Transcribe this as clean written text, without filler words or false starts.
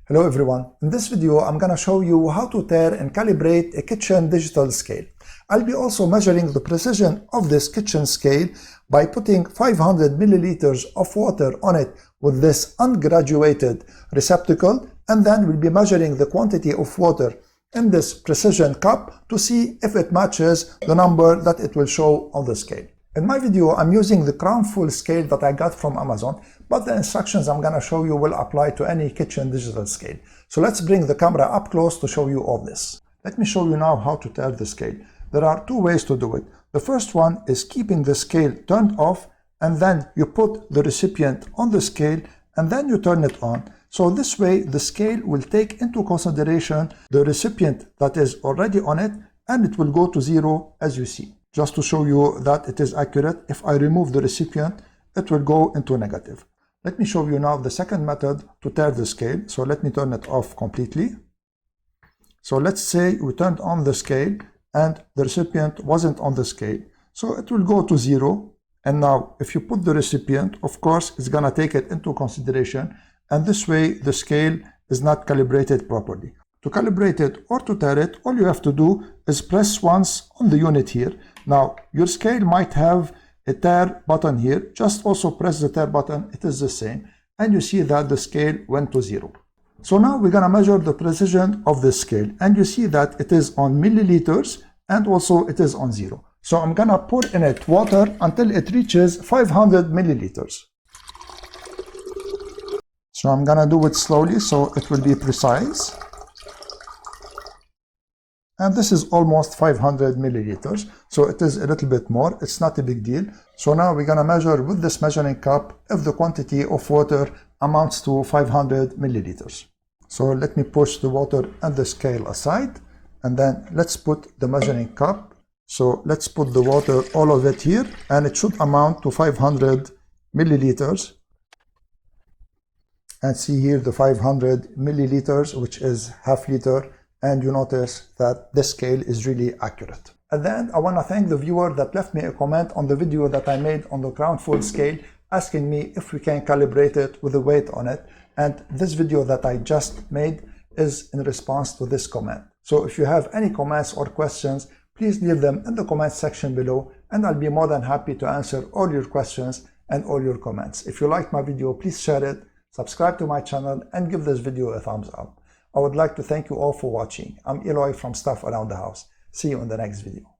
Hello everyone, in this video I'm going to show you how to tare and calibrate a kitchen digital scale. I'll be also measuring the precision of this kitchen scale by putting 500 milliliters of water on it with this ungraduated receptacle, and then we'll be measuring the quantity of water in this precision cup to see if it matches the number that it will show on the scale. In my video, I'm using the crown full scale that I got from Amazon, but the instructions I'm going to show you will apply to any kitchen digital scale. So let's bring the camera up close to show you all this. Let me show you now how to tare the scale. There are two ways to do it. The first one is keeping the scale turned off, and then you put the recipient on the scale and then you turn it on. So this way the scale will take into consideration the recipient that is already on it, and it will go to zero as you see. Just to show you that it is accurate, if I remove the recipient, it will go into negative. Let me show you now the second method to tare the scale. So let me turn it off completely. So let's say we turned on the scale and the recipient wasn't on the scale. So it will go to zero. And now if you put the recipient, of course, it's gonna take it into consideration. And this way the scale is not calibrated properly. To calibrate it or to tare it, all you have to do is press once on the unit here. Now, your scale might have a tare button here. Just also press the tare button, it is the same. And you see that the scale went to zero. So now we're gonna measure the precision of the scale. And you see that it is on milliliters and also it is on zero. So I'm gonna pour in it water until it reaches 500 milliliters. So I'm gonna do it slowly so it will be precise. And this is almost 500 milliliters, so it is a little bit more. It's not a big deal. So now we're gonna measure with this measuring cup if the quantity of water amounts to 500 milliliters. So let me push the water and the scale aside, and then let's put the measuring cup. So let's put the water, all of it here, and it should amount to 500 milliliters. And see here the 500 milliliters, which is half liter. And you notice that this scale is really accurate. At the end, I want to thank the viewer that left me a comment on the video that I made on the crown full scale, asking me if we can calibrate it with the weight on it. And this video that I just made is in response to this comment. So if you have any comments or questions, please leave them in the comment section below, and I'll be more than happy to answer all your questions and all your comments. If you liked my video, please share it, subscribe to my channel, and give this video a thumbs up. I would like to thank you all for watching. I'm Eloy from Stuff Around the House. See you in the next video.